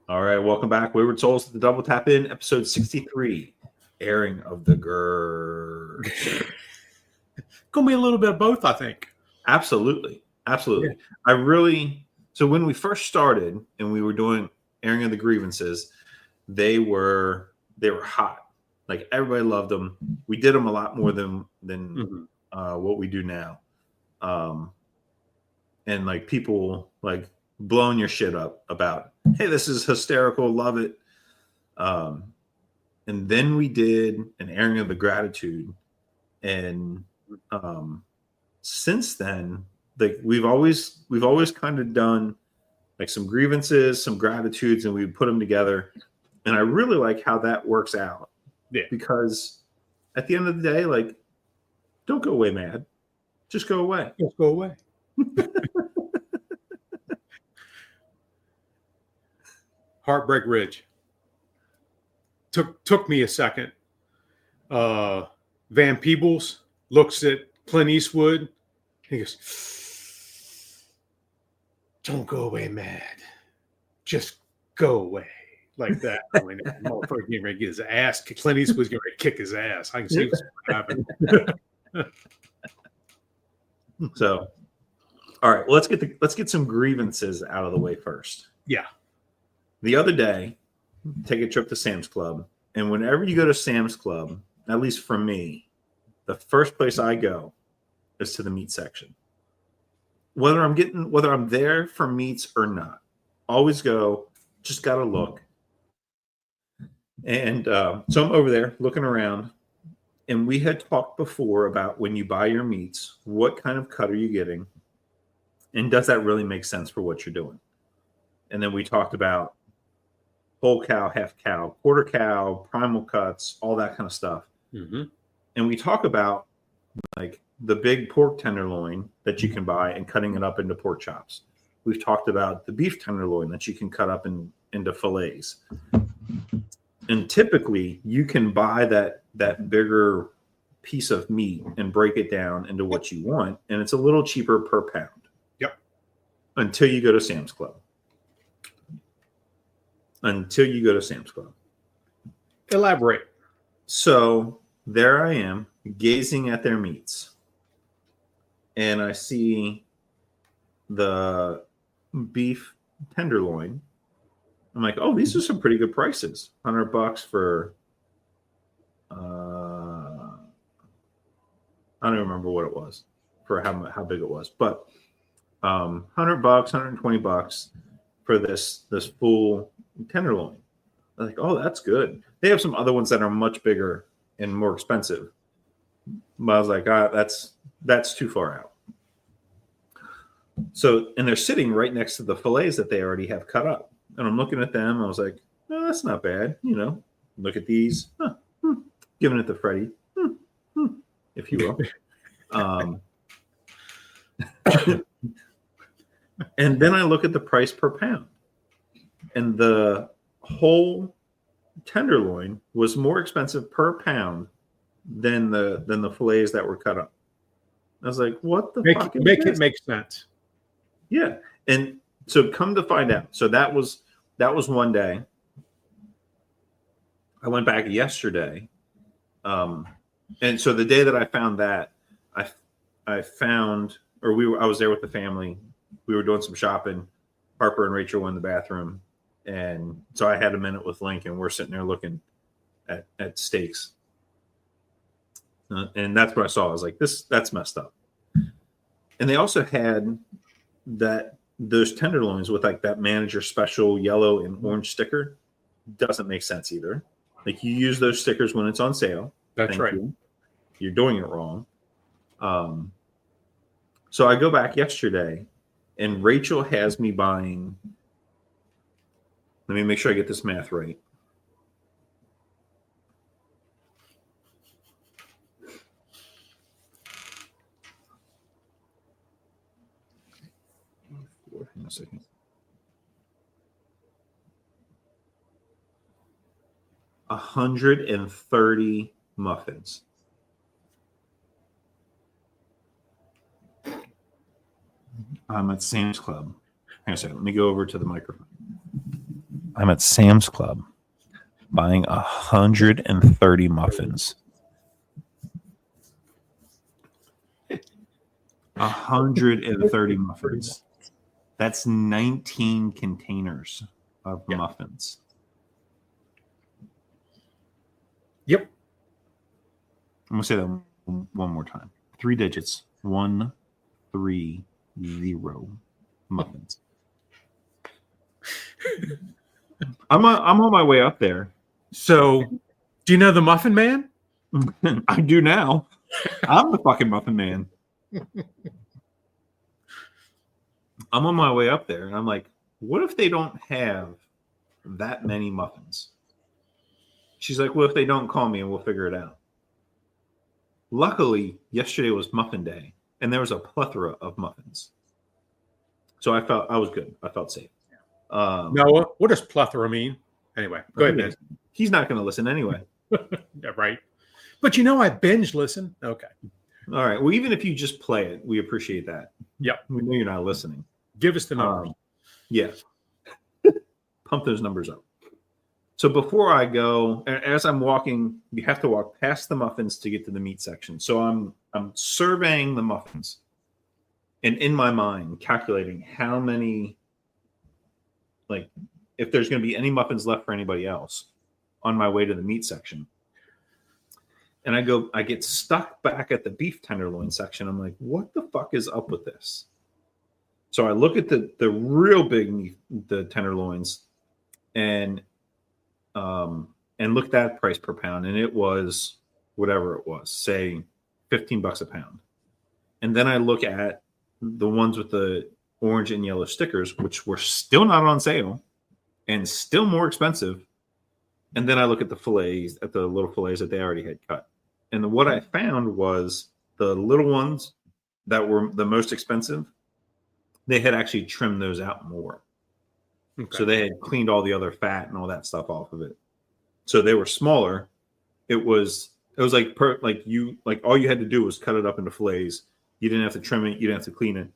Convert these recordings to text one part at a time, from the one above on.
All right, welcome back. Wayward Souls to the Double Tap In, episode 63, airing of the Gurge. Gonna be a little bit of both, I think. Absolutely. Yeah. So when we first started and we were doing airing of the grievances, they were hot. Like everybody loved them. We did them a lot more than what we do now. And like people like blowing your shit up about, hey, this is hysterical, love it. And then we did an airing of the gratitude, and since then, like we've always kind of done like some grievances, some gratitudes, and we put them together. And I really like how that works out. Yeah. Because at the end of the day, like, don't go away mad. Just go away. Just go away. Heartbreak Ridge. Took me a second. Van Peebles looks at Clint Eastwood. He goes, "Don't go away mad. Just go away." Like that. I mean, motherfucker getting ready to get his ass. Clint Eastwood's getting ready to kick his ass. I can see what's happening. So, all right, well, let's get some grievances out of the way first. Yeah. The other day, take a trip to Sam's Club, and whenever you go to Sam's Club, at least for me, the first place I go is to the meat section. Whether I'm there for meats or not, always go. Just gotta look. And so I'm over there looking around, and we had talked before about when you buy your meats, what kind of cut are you getting, and does that really make sense for what you're doing? And then we talked about whole cow, half cow, quarter cow, primal cuts, all that kind of stuff. Mm-hmm. And we talk about like the big pork tenderloin that you can buy and cutting it up into pork chops. We've talked about the beef tenderloin that you can cut up into fillets. And typically you can buy that bigger piece of meat and break it down into what you want. And it's a little cheaper per pound. Yep. Until you go to Sam's Club. Elaborate. So there I am gazing at their meats. And I see the beef tenderloin. I'm like, oh, these are some pretty good prices. $100 for, I don't remember what it was for how big it was, but $100, $120 for this full tenderloin. I'm like, oh, that's good. They have some other ones that are much bigger and more expensive. But I was like, that's too far out. So, and they're sitting right next to the fillets that they already have cut up. And I'm looking at them. I was like, oh, that's not bad. You know, look at these. Giving it to Freddie, if you will. And then I look at the price per pound. And the whole tenderloin was more expensive per pound than the fillets that were cut up. I was like, what the fuck is Make this? it make sense. Yeah. And so come to find out. So that was one day. I went back yesterday. And so the day that I found that, I was there with the family. We were doing some shopping. Harper and Rachel were in the bathroom. And so I had a minute with Link, and we're sitting there looking at steaks. And that's what I saw. I was like, that's messed up. And they also had those tenderloins with like that manager special yellow and orange sticker. Doesn't make sense either. Like you use those stickers when it's on sale. That's right. You're doing it wrong. So I go back yesterday, and Rachel has me buying. Let me make sure I get this math right. Hang on a second. $130 muffins. I'm at Sam's Club. Hang on a second. Let me go over to the microphone. I'm at Sam's Club buying 130 muffins. 130 muffins. That's 19 containers of muffins. Yep. I'm going to say that one more time. 3 digits. 130 muffins. I'm on my way up there. So, do you know the Muffin Man? I do now. I'm the fucking Muffin Man. I'm on my way up there, and I'm like, what if they don't have that many muffins? She's like, well, if they don't call me, and we'll figure it out. Luckily, yesterday was Muffin Day, and there was a plethora of muffins. So I was good. I felt safe. Noah, what does plethora mean? Anyway, go ahead, man. He's not going to listen anyway. Yeah, right. But I binge listen. Okay. All right. Well, even if you just play it, we appreciate that. Yep. We know you're not listening. Give us the numbers. Yeah. Pump those numbers up. So before I go, as I'm walking, you have to walk past the muffins to get to the meat section. So I'm surveying the muffins, and in my mind, calculating how many, like, if there's going to be any muffins left for anybody else on my way to the meat section. And I get stuck back at the beef tenderloin section. I'm like, what the fuck is up with this? So I look at the real big meat, the tenderloins, and look at that price per pound, and it was whatever it was, say $15 a pound. And then I look at the ones with the orange and yellow stickers, which were still not on sale and still more expensive. And then I look at the fillets, at the little fillets that they already had cut. And what I found was the little ones that were the most expensive, they had actually trimmed those out more. Okay. So they had cleaned all the other fat and all that stuff off of it. So they were smaller. It was like all you had to do was cut it up into fillets. You didn't have to trim it. You didn't have to clean it.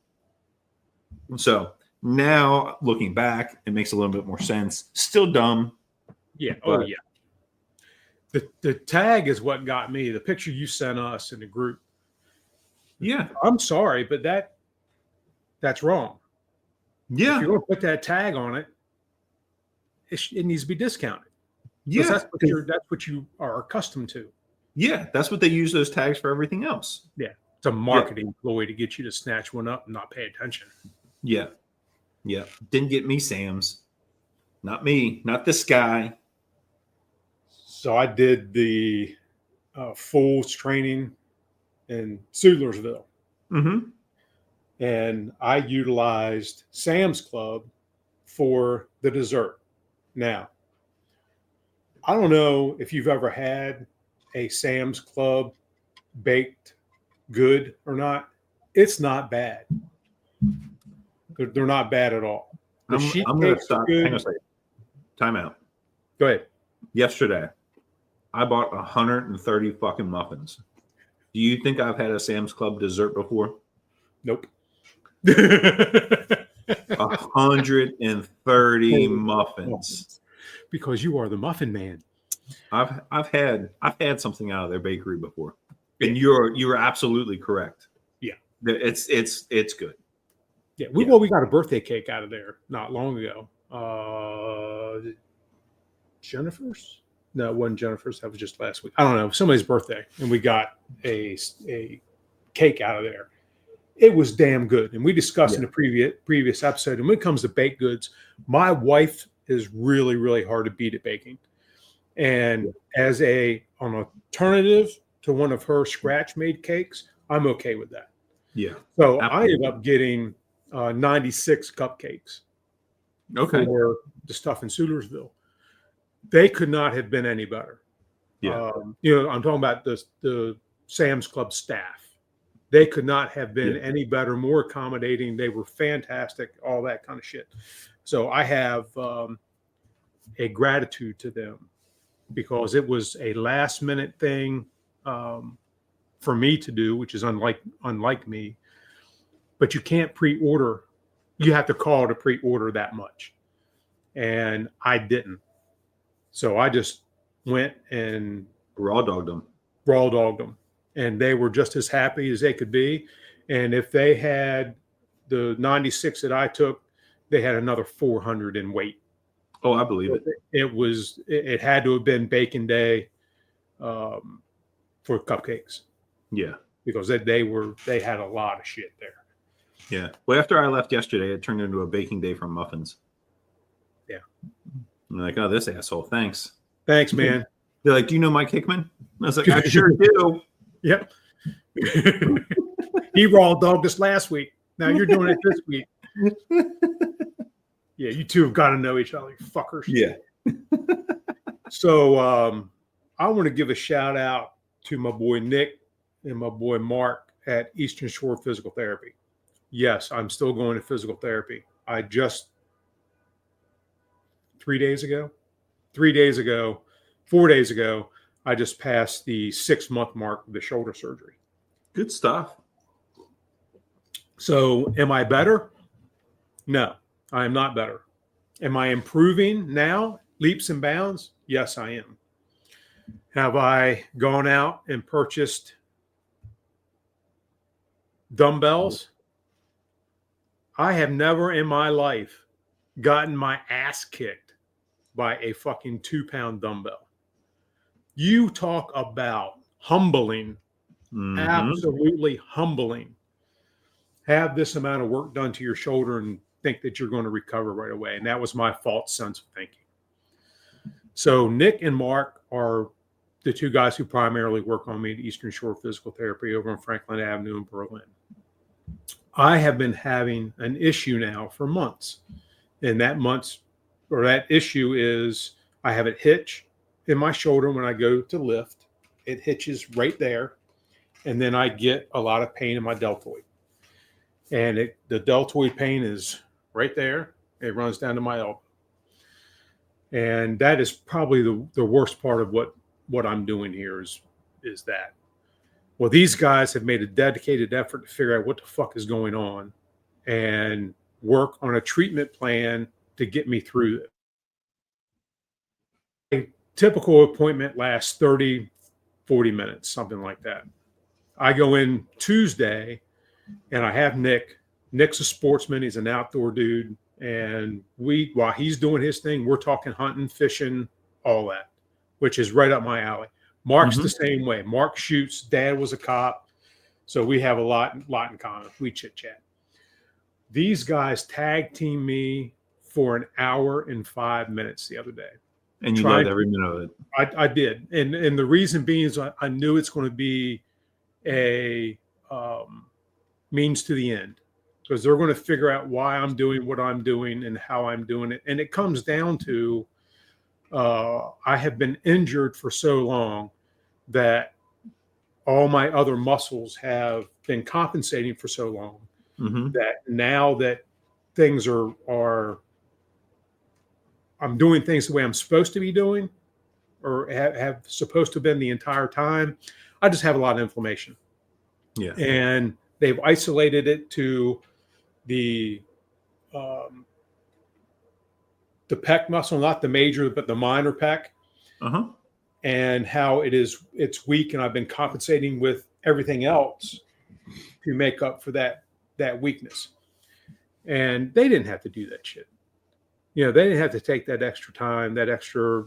So now looking back, it makes a little bit more sense. Still dumb. Yeah. Oh, yeah. The tag is what got me. The picture you sent us in the group. Yeah. I'm sorry, but that's wrong. Yeah. If you're going to put that tag on it, it needs to be discounted. Yeah. That's what you are accustomed to. Yeah. That's what they use those tags for everything else. Yeah. It's a marketing ploy to get you to snatch one up and not pay attention. Yeah. Yeah. Didn't get me, Sam's. Not me. Not this guy. So I did the Fools training in Sudlersville. Mm-hmm. And I utilized Sam's Club for the dessert. Now, I don't know if you've ever had a Sam's Club baked good or not. It's not bad. They're not bad at all. I'm going to stop. Hang on a second. Time out. Go ahead. Yesterday, I bought 130 fucking muffins. Do you think I've had a Sam's Club dessert before? Nope. 130 muffins. Because you are the Muffin Man. I've had something out of their bakery before, and you're absolutely correct. Yeah, it's good. Yeah, we got a birthday cake out of there not long ago. Jennifer's? No, it wasn't Jennifer's. That was just last week. I don't know, somebody's birthday, and we got a cake out of there. It was damn good, and we discussed in a previous episode. And when it comes to baked goods, my wife is really, really hard to beat at baking. And as an alternative to one of her scratch-made cakes, I'm okay with that. Yeah. So absolutely. I ended up getting 96 cupcakes. Okay. For the stuff in Sudlersville. They could not have been any better. Yeah. I'm talking about the Sam's Club staff. They could not have been any better, more accommodating. They were fantastic, all that kind of shit. So I have a gratitude to them because it was a last minute thing for me to do, which is unlike me. But you can't pre-order. You have to call to pre-order that much. and I didn't. So I just went and Raw dogged them. raw dogged them, and they were just as happy as they could be. And if they had the 96 that I took, they had another 400 in weight. Oh, I believe it. It had to have been bacon day for cupcakes. Yeah. Because they had a lot of shit there. Yeah. Well, after I left yesterday, it turned into a baking day for muffins. Yeah. I'm like, oh, this asshole. Thanks. Thanks, man. They're like, do you know Mike Hickman? I was like, I sure do. Yep. He raw dogged us last week. Now you're doing it this week. Yeah, you two have got to know each other, you fuckers. Yeah. So I want to give a shout out to my boy Nick and my boy Mark at Eastern Shore Physical Therapy. Yes, I'm still going to physical therapy. I just 4 days ago, I just passed the 6-month mark of the shoulder surgery. Good stuff. So am I better? No, I am not better. Am I improving now, leaps and bounds? Yes, I am. Have I gone out and purchased dumbbells? I have never in my life gotten my ass kicked by a fucking 2-pound dumbbell. You talk about humbling, absolutely humbling. Have this amount of work done to your shoulder and think that you're going to recover right away. And that was my false sense of thinking. So Nick and Mark are the two guys who primarily work on me at Eastern Shore Physical Therapy over on Franklin Avenue in Berlin. I have been having an issue now for months. And that issue is I have a hitch in my shoulder when I go to lift. It hitches right there. And then I get a lot of pain in my deltoid. And the deltoid pain is right there. It runs down to my elbow. And that is probably the worst part of what I'm doing here is that. Well, these guys have made a dedicated effort to figure out what the fuck is going on and work on a treatment plan to get me through it. A typical appointment lasts 30, 40 minutes, something like that. I go in Tuesday and I have Nick. Nick's a sportsman. He's an outdoor dude. And while he's doing his thing, we're talking hunting, fishing, all that, which is right up my alley. Mark's the same way. Mark shoots. Dad was a cop. So we have a lot in common. We chit chat. These guys tag team me for 1 hour and 5 minutes the other day. And you loved every minute of it. I did. And the reason being is I knew it's going to be a means to the end, because they're going to figure out why I'm doing what I'm doing and how I'm doing it. And it comes down to I have been injured for so long that all my other muscles have been compensating for so long that now that things are I'm doing things the way I'm supposed to be doing or have supposed to have been the entire time, I just have a lot of inflammation. Yeah. And they've isolated it to the pec muscle, not the major, but the minor pec, and how it's weak. And I've been compensating with everything else to make up for that weakness. And they didn't have to do that shit. They didn't have to take that extra time, that extra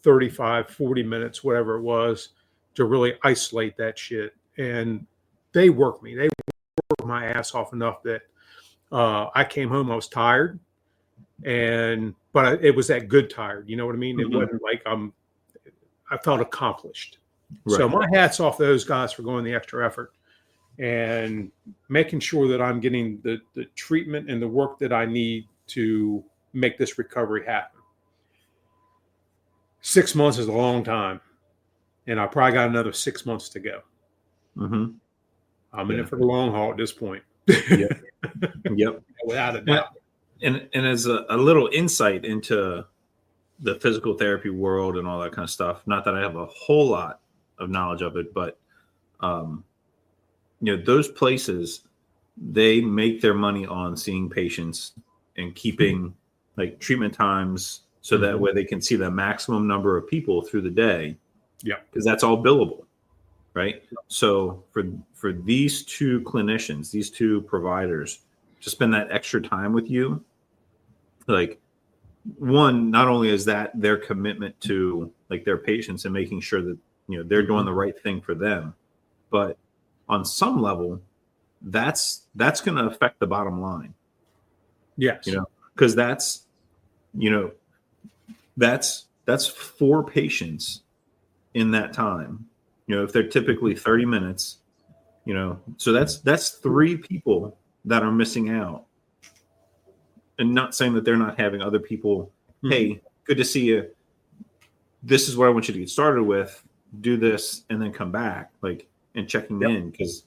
35, 40 minutes, whatever it was, to really isolate that shit. And they worked me. They worked my ass off enough that I came home, I was tired, but it was that good tired. You know what I mean? It wasn't like I felt accomplished. Right. So my hat's off to those guys for going the extra effort and making sure that I'm getting the treatment and the work that I need to make this recovery happen. 6 months is a long time, and I probably got another 6 months to go. I'm in it for the long haul at this point. Yep. Without a doubt. And as a little insight into the physical therapy world and all that kind of stuff, not that I have a whole lot of knowledge of it, but those places, they make their money on seeing patients and keeping like treatment times so that way they can see the maximum number of people through the day. Yeah. Because that's all billable, right? So for these two clinicians, these two providers to spend that extra time with you, like, one, not only is that their commitment to like their patients and making sure that, you know, they're doing the right thing for them, but on some level, that's going to affect the bottom line. Yes. You know, because that's 4 patients in that time. You know, if they're typically 30 minutes, you know, so that's 3 people that are missing out. And not saying that they're not having other people, hey, good to see you. This is what I want you to get started with. Do this and then come back, like, and checking in, because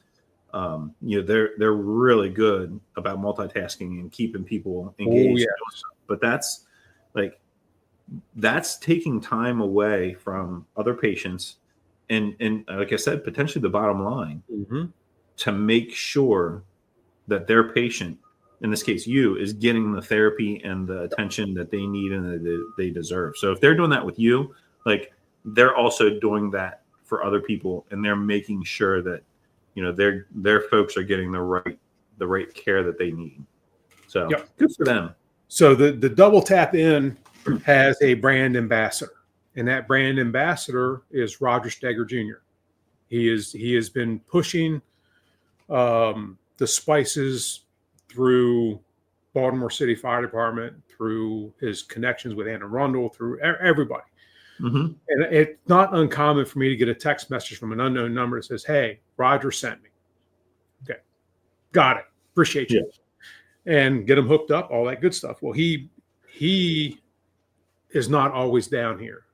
you know, they're really good about multitasking and keeping people engaged. But that's taking time away from other patients and like I said, potentially the bottom line, to make sure that their patient, in this case you, is getting the therapy and the attention that they need and that they deserve. So if they're doing that with you, like, they're also doing that for other people, and they're making sure that, you know, their folks are getting the right care that they need. So good for them. So the Double Tap In has a brand ambassador, and that brand ambassador is Roger Steger Jr. He has been pushing the spices through Baltimore City Fire Department, through his connections with Anne Arundel, through everybody. And it's not uncommon for me to get a text message from an unknown number that says, "Hey, Roger sent me." Okay, got it. Appreciate you. And get them hooked up, all that good stuff. Well, he is not always down here,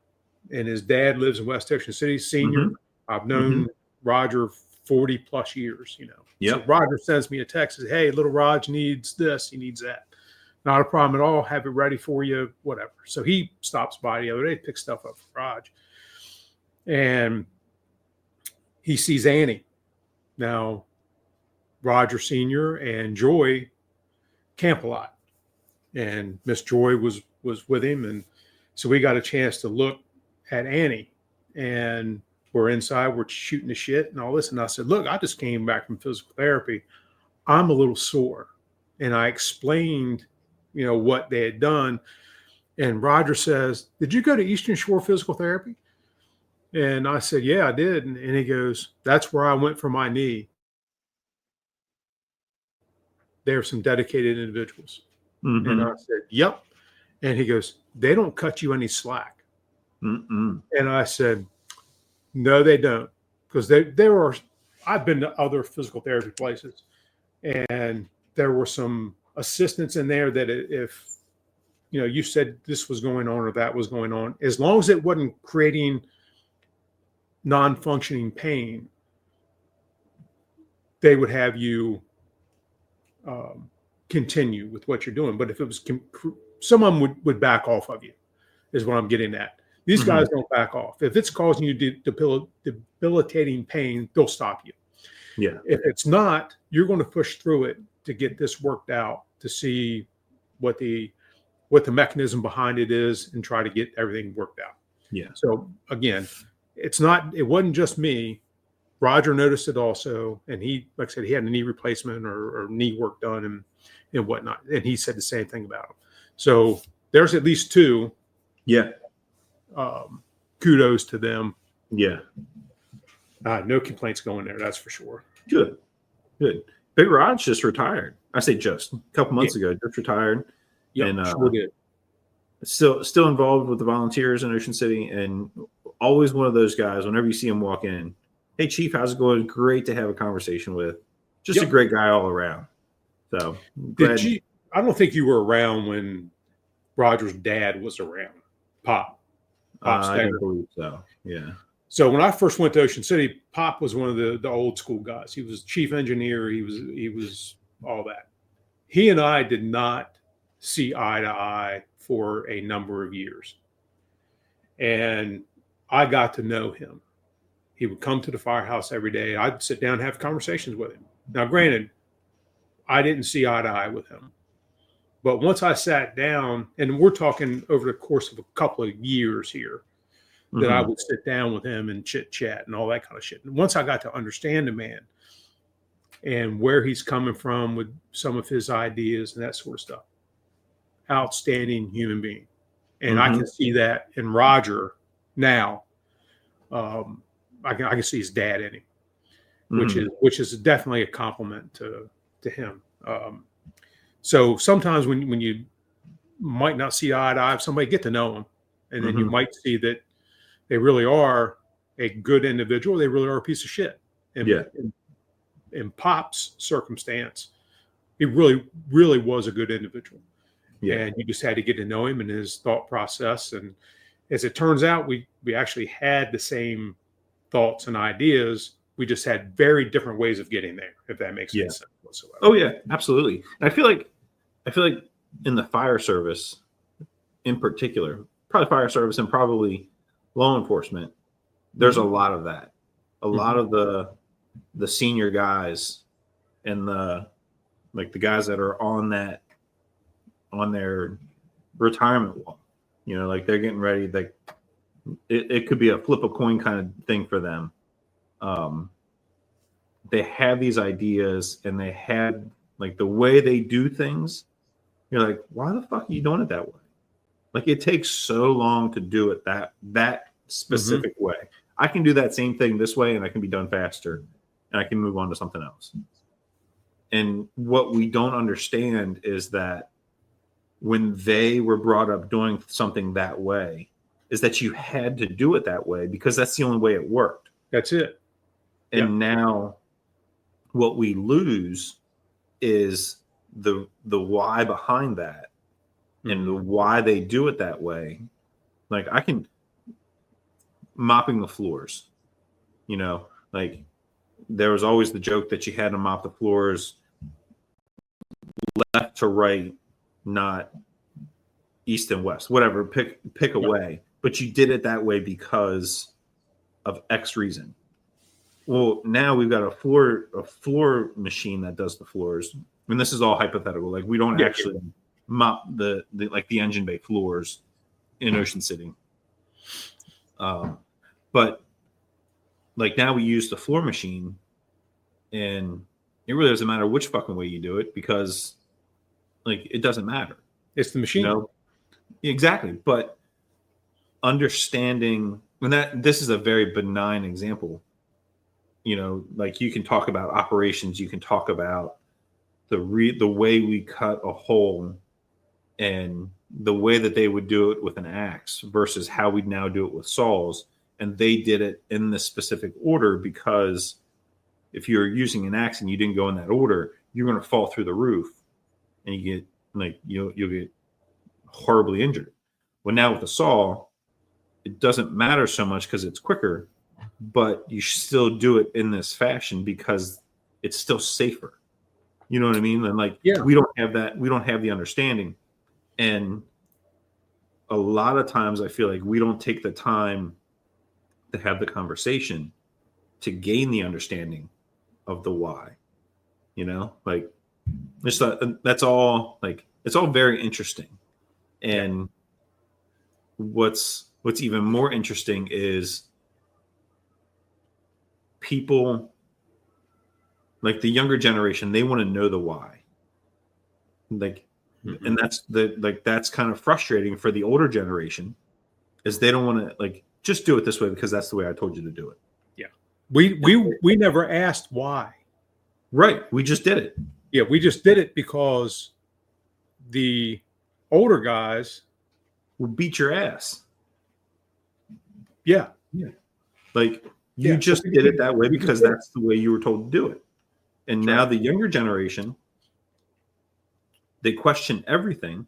and his dad lives in West Texas City, senior. I've known Roger 40 plus years, you know. So Roger sends me a text, says, "Hey, little Raj needs this, he needs that." Not a problem at all. Have it ready for you, whatever. So he stops by the other day, picks stuff up for Raj, and he sees Annie. Now, Roger Sr. and Joy camp a lot, and Miss Joy was with him, and so we got a chance to look at Annie, and we're inside, we're shooting the shit and all this, and I said, "Look, I just came back from physical therapy. I'm a little sore," and I explained, you know, what they had done, and Roger says, "Did you go to Eastern Shore Physical Therapy?" And I said, "Yeah, I did," and he goes, "That's where I went for my knee. There are some dedicated individuals." And I said, "Yep." And he goes, "They don't cut you any slack." And I said, "No, they don't." Because I've been to other physical therapy places, and there were some assistants in there that if, you know, you said this was going on or that was going on, as long as it wasn't creating non-functioning pain, they would have you continue with what you're doing. But if it was someone would back off of you, is what I'm getting at. These guys don't back off. If it's causing you debilitating pain, they'll stop you. If it's not, you're going to push through it to get this worked out, to see what the mechanism behind it is, and try to get everything worked out. So again, it wasn't just me. Roger noticed it also, and he, like I said, he had a knee replacement or knee work done and whatnot, and he said the same thing about him. So there's at least 2. Kudos to them. No complaints going there, that's for sure. Good. Big Rod's just retired. I say just a couple months ago, just retired. And sure did. Still involved with the volunteers in Ocean City, and always one of those guys, whenever you see him walk in, "Hey, Chief, how's it going?" Great to have a conversation with. Just a great guy all around. So I don't think you were around when Roger's dad was around. Pop I don't believe so. So when I first went to Ocean City, Pop was one of the old school guys. He was chief engineer. He was all that. He and I did not see eye to eye for a number of years, and I got to know him. He would come to the firehouse every day. I'd sit down and have conversations with him. Now, granted, I didn't see eye to eye with him, But once I sat down, and we're talking over the course of a couple of years here, that I would sit down with him and chit chat and all that kind of shit. And once I got to understand the man and where he's coming from with some of his ideas and that sort of stuff, outstanding human being. And I can see that in Roger now. I can see his dad in him, which is definitely a compliment to him. So sometimes when you might not see eye to eye with somebody, get to know them, and then you might see that they really are a good individual. They really are a piece of shit. And in Pop's circumstance, he really, really was a good individual. Yeah. And you just had to get to know him and his thought process. And as it turns out, we actually had the same thoughts and ideas. We just had very different ways of getting there, if that makes any sense whatsoever. Oh yeah, absolutely. And I feel like in the fire service in particular, probably fire service and probably law enforcement, there's a lot of that. A lot of the senior guys and the guys that are on their retirement wall, like they're getting ready. Like it could be a flip a coin kind of thing for them. They have these ideas and they had like the way they do things. You're like, why the fuck are you doing it that way? Like it takes so long to do it that specific way. I can do that same thing this way and I can be done faster and I can move on to something else. And what we don't understand is that when they were brought up doing something that way, is that you had to do it that way because that's the only way it worked. That's it. And now what we lose is the why behind that and the why they do it that way. Like I can mopping the floors, like there was always the joke that you had to mop the floors left to right, not east and west, whatever, pick a way, but you did it that way because of X reason. Well, now we've got a floor machine that does the floors. And this is all hypothetical. Like we don't actually mop the engine bay floors in Ocean City. But like now we use the floor machine and it really doesn't matter which fucking way you do it because like it doesn't matter. It's the machine. Exactly. But understanding, and this is a very benign example. Like you can talk about operations, you can talk about the way we cut a hole and the way that they would do it with an axe versus how we now do it with saws. And they did it in this specific order because if you're using an axe and you didn't go in that order, you're going to fall through the roof and you get like, you'll get horribly injured. Well, now with a saw, it doesn't matter so much because it's quicker, but you still do it in this fashion because it's still safer. You know what I mean? And like, we don't have that. We don't have the understanding. And a lot of times I feel like we don't take the time to have the conversation to gain the understanding of the why, like just that's all like, it's all very interesting. And what's even more interesting is people like the younger generation, they want to know the why. Like, and that's kind of frustrating for the older generation is they don't want to like, just do it this way because that's the way I told you to do it. Yeah. We never asked why. Right. We just did it. Yeah. We just did it because the older guys will beat your ass. Yeah. Yeah. Like you just did it that way because that's the way you were told to do it. And now the younger generation, they question everything,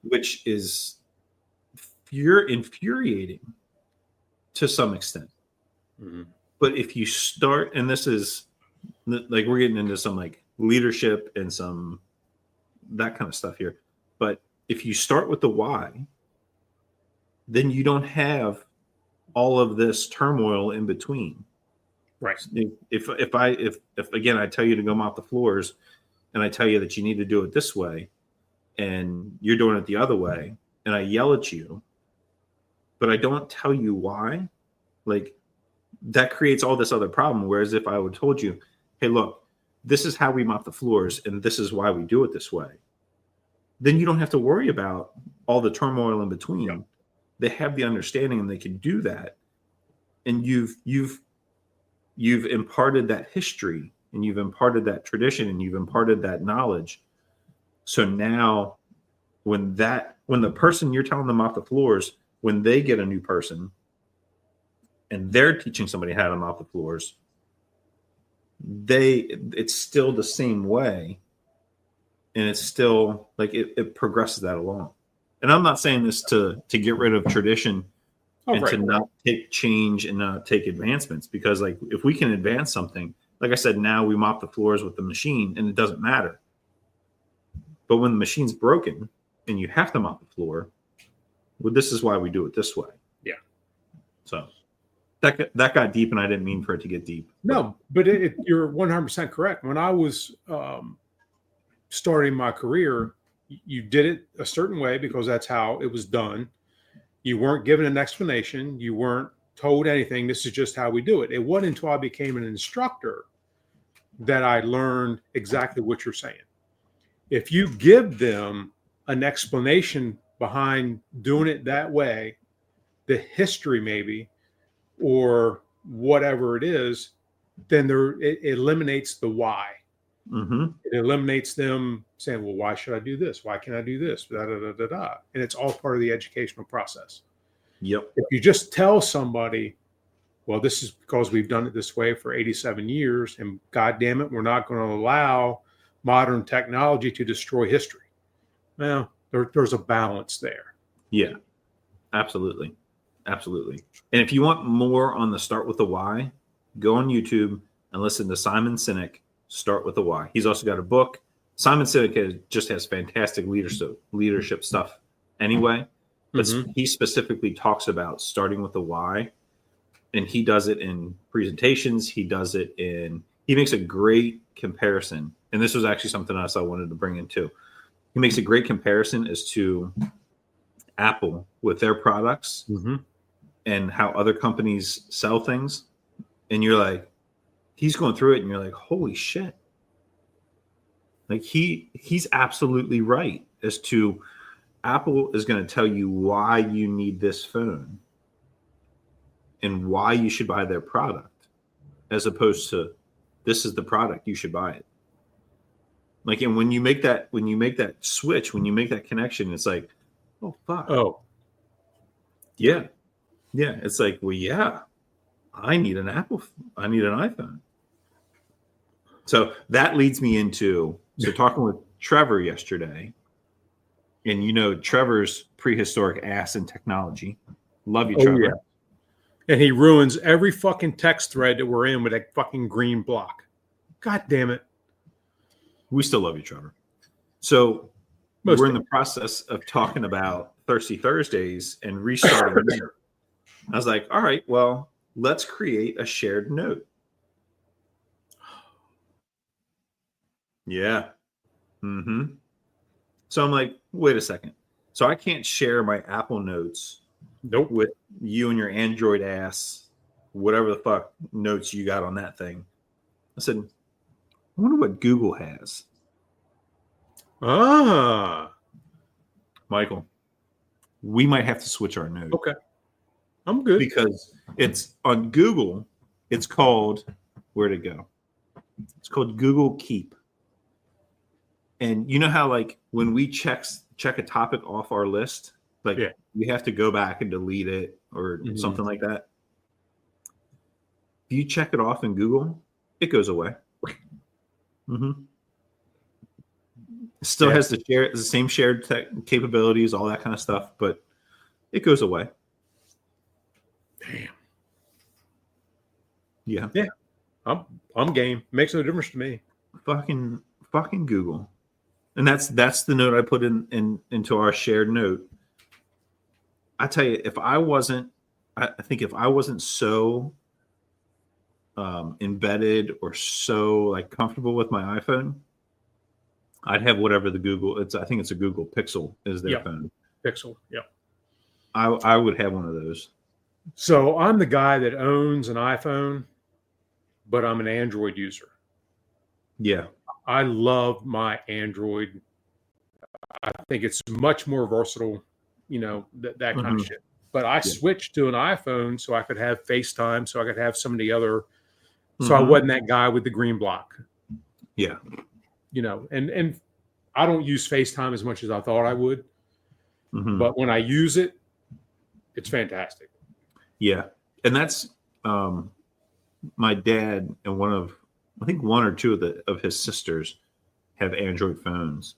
which is infuriating to some extent. But if you start, and this is like we're getting into some like leadership and some that kind of stuff here. But if you start with the why, then you don't have all of this turmoil in between. Right. If again I tell you to go mop the floors and I tell you that you need to do it this way, and you're doing it the other way, and I yell at you, but I don't tell you why, like that creates all this other problem. Whereas if I would told you, hey, look, this is how we mop the floors and this is why we do it this way, then you don't have to worry about all the turmoil in between. Yep. They have the understanding and they can do that. And you've imparted that history and you've imparted that tradition and you've imparted that knowledge. So now when the person you're telling them mop the floors, when they get a new person and they're teaching somebody how to mop the floors, it's still the same way. And it's still like it progresses that along. And I'm not saying this to get rid of tradition and to not take change and not take advancements, because like if we can advance something, like I said, now we mop the floors with the machine and it doesn't matter. But when the machine's broken and you have to mop the floor, well, this is why we do it this way. Yeah. So that got deep, and I didn't mean for it to get deep. No, but you're 100% correct. When I was starting my career, you did it a certain way because that's how it was done. You weren't given an explanation. You weren't told anything. This is just how we do it. It wasn't until I became an instructor that I learned exactly what you're saying. If you give them an explanation behind doing it that way, the history maybe, or whatever it is, then it eliminates the why. Mm-hmm. It eliminates them saying, well, why should I do this? Why can't I do this? Da, da, da, da, da. And it's all part of the educational process. Yep. If you just tell somebody, well, this is because we've done it this way for 87 years, and God damn it, we're not going to allow modern technology to destroy history. Well, there's a balance there. Yeah, absolutely. Absolutely. And if you want more on the Start with the Why, go on YouTube and listen to Simon Sinek, Start with the Why. He's also got a book. Simon Sinek just has fantastic leadership stuff anyway, but he specifically talks about starting with the why, and he does it in presentations. He makes a great comparison. And this was actually something else I wanted to bring in too. He makes a great comparison as to Apple with their products and how other companies sell things. And you're like, he's going through it and you're like, holy shit. Like he's absolutely right as to Apple is going to tell you why you need this phone and why you should buy their product, as opposed to this is the product, you should buy it. Like, and when you make that switch, when you make that connection, it's like, oh fuck. Oh. Yeah. Yeah. It's like, well, yeah, I need an iPhone. So that leads me into talking with Trevor yesterday, and Trevor's prehistoric ass in technology. Love you, Trevor. Yeah. And he ruins every fucking text thread that we're in with that fucking green block. God damn it. We still love you, Trevor. So we're in the process of talking about Thirsty Thursdays and restarting. I was like, all right, well, let's create a shared note. Yeah. Mm-hmm. So I'm like, wait a second. So I can't share my Apple Notes with you and your Android ass, whatever the fuck notes you got on that thing. I said, I wonder what Google has. Michael, we might have to switch our note. Okay. I'm good. Because it's on Google, it's called, where'd it go? It's called Google Keep. And you know how, like, when we check a topic off our list, like we have to go back and delete it or something like that. If you check it off in Google, it goes away. Mm-hmm. It still has the same shared tech capabilities, all that kind of stuff, but it goes away. Damn. Yeah. Yeah. I'm game. Makes no difference to me. Fucking Google. And that's the note I put into our shared note. I tell you, I think if I wasn't so embedded or so like comfortable with my iPhone, I'd have whatever the Google. I think it's a Google Pixel is their Yep. phone. Pixel. Yeah. I would have one of those. So I'm the guy that owns an iPhone, but I'm an Android user. Yeah. I love my Android. I think it's much more versatile, that kind of shit. But I switched to an iPhone so I could have FaceTime, so I could have some of the other. So I wasn't that guy with the green block. Yeah. And I don't use FaceTime as much as I thought I would. But when I use it, it's fantastic. Yeah. And that's my dad and I think one or two of his sisters have Android phones.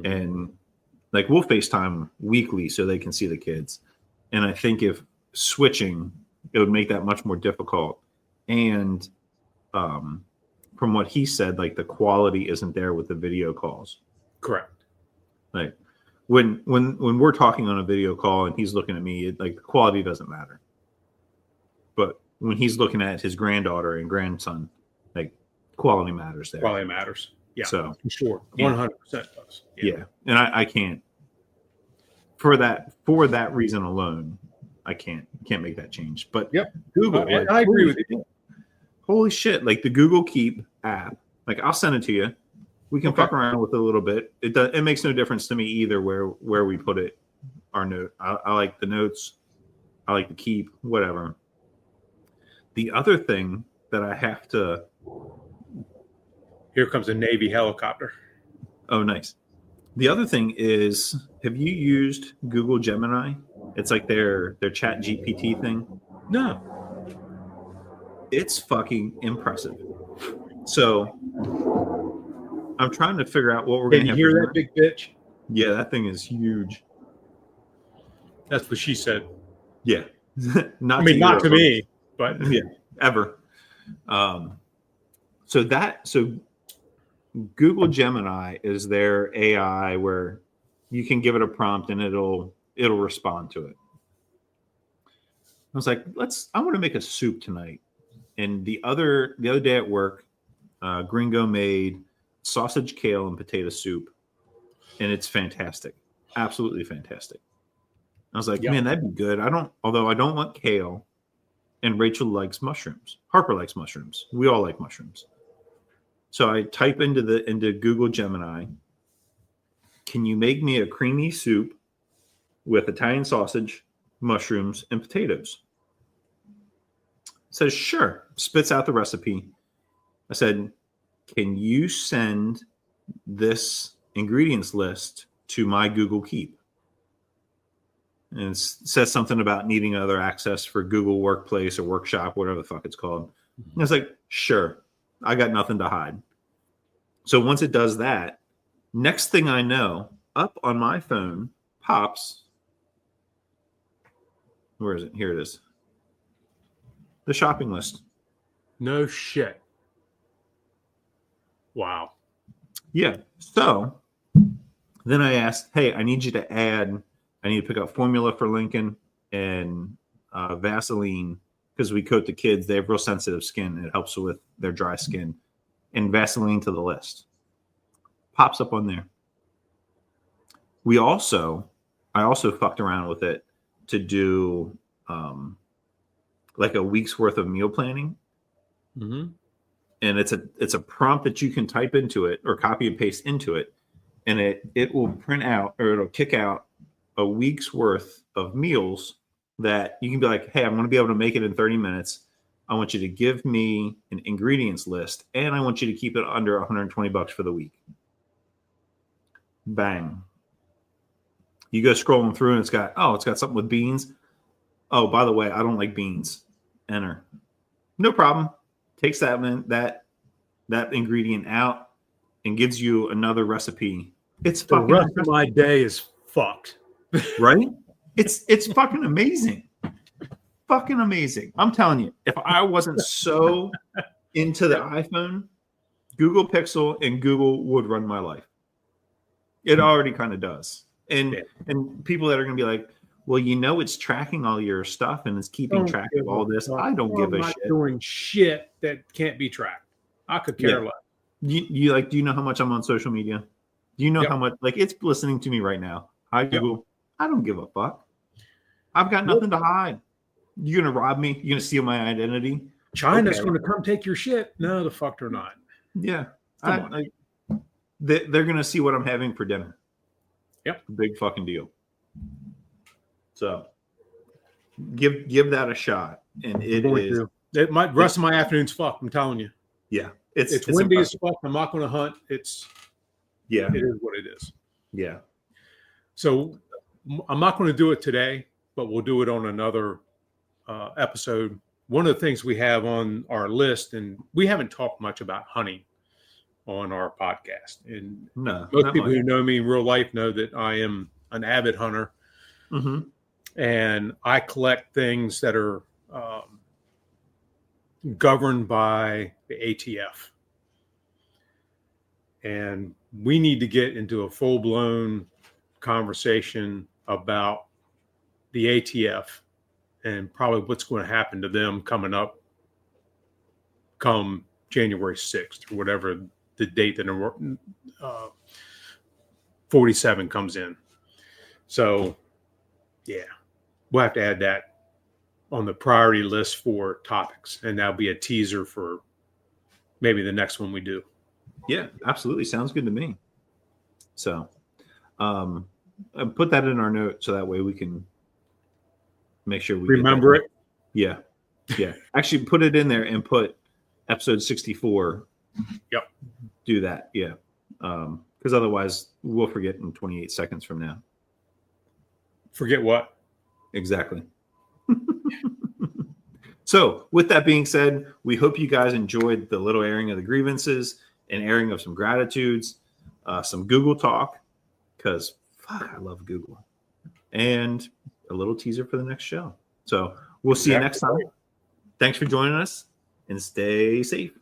And like we'll FaceTime weekly so they can see the kids. And I think if switching, it would make that much more difficult. And from what he said, like the quality isn't there with the video calls. Correct. Like when we're talking on a video call and he's looking at me, like the quality doesn't matter. But when he's looking at his granddaughter and grandson, like quality matters there. Quality matters. Yeah. So for sure. 100% does. Yeah. And I can't for that reason alone, I can't make that change. But Google, I agree with you. Holy shit! Like the Google Keep app, like I'll send it to you. We can fuck around with it a little bit. It makes no difference to me either where we put it. Our note. I like the notes. I like the Keep. Whatever. The other thing that I have to. Here comes a Navy helicopter. Oh, nice. The other thing is, have you used Google Gemini? It's like their Chat GPT thing. No. It's fucking impressive. So I'm trying to figure out what we're going to have. Can you hear that big bitch? Yeah, that thing is huge. That's what she said. Yeah. not to me, but yeah, ever. So Google Gemini is their AI where you can give it a prompt and it'll respond to it. I was like, I want to make a soup tonight. And the other day at work, Gringo made sausage, kale, and potato soup. And it's fantastic. Absolutely fantastic. I was like, man, that'd be good. Although I don't want kale. And Rachel likes mushrooms. Harper likes mushrooms. We all like mushrooms. So I type into Google Gemini, can you make me a creamy soup with Italian sausage, mushrooms, and potatoes? It says, sure. Spits out the recipe. I said, can you send this ingredients list to my Google Keep? And it says something about needing other access for Google Workplace or Workshop, whatever the fuck it's called. And I was like, sure. I got nothing to hide. So once it does that, next thing I know, up on my phone pops. Where is it? Here it is. The shopping list. No shit. Wow. Yeah. So then I asked, hey, I need to pick up formula for Lincoln and Vaseline because we coat the kids. They have real sensitive skin and it helps with their dry skin. And Vaseline to the list. Pops up on there. I also fucked around with it to do like a week's worth of meal planning. Mm-hmm. And it's a prompt that you can type into it or copy and paste into it. And it will print out or it'll kick out a week's worth of meals that you can be like, hey, I'm going to be able to make it in 30 minutes. I want you to give me an ingredients list and I want you to keep it under $120 for the week. Bang. You go scrolling through and it's got something with beans. Oh, by the way, I don't like beans. Enter. No problem. Takes that ingredient out and gives you another recipe. It's the rest of my day is fucked. Right? It's fucking amazing. Fucking amazing. I'm telling you, if I wasn't so into the iPhone, Google Pixel and Google would run my life. It already kind of does. And people that are going to be like, well, it's tracking all your stuff and it's keeping track of all this. I don't give a shit. I'm not doing shit that can't be tracked. I could care less. Do you know how much I'm on social media? Do you know Yep. how much? Like, it's listening to me right now. Hi, Google. I don't give a fuck. I've got Nope. nothing to hide. You're gonna rob me? You're gonna steal my identity? China's Okay. going to come take your shit. No, the fuck they're not. Yeah. Come on. They're gonna see what I'm having for dinner. Yep. Big fucking deal. So give that a shot, and it is. Rest of my afternoon's fucked. I'm telling you. Yeah. It's windy as impressive. fuck. I'm not going to hunt. It is what it is. Yeah. So I'm not going to do it today, but we'll do it on another episode. One of the things we have on our list, and we haven't talked much about hunting on our podcast. And No. most people who know me in real life know that I am an avid hunter, and I collect things that are governed by the ATF. And we need to get into a full-blown conversation about the ATF and probably what's going to happen to them coming up come January 6th or whatever the date that 47 comes in. So, yeah, we'll have to add that on the priority list for topics, and that'll be a teaser for maybe the next one we do. Yeah, absolutely. Sounds good to me. So, put that in our note so that way we can make sure we remember it. Yeah. Yeah. Actually, put it in there and put episode 64. Yep. Do that. Yeah. Because otherwise we'll forget in 28 seconds from now. Forget what? Exactly. So with that being said, we hope you guys enjoyed the little airing of the grievances and airing of some gratitudes, some Google talk, because fuck, I love Google, and a little teaser for the next show. So we'll see you next time. Thanks for joining us, and stay safe.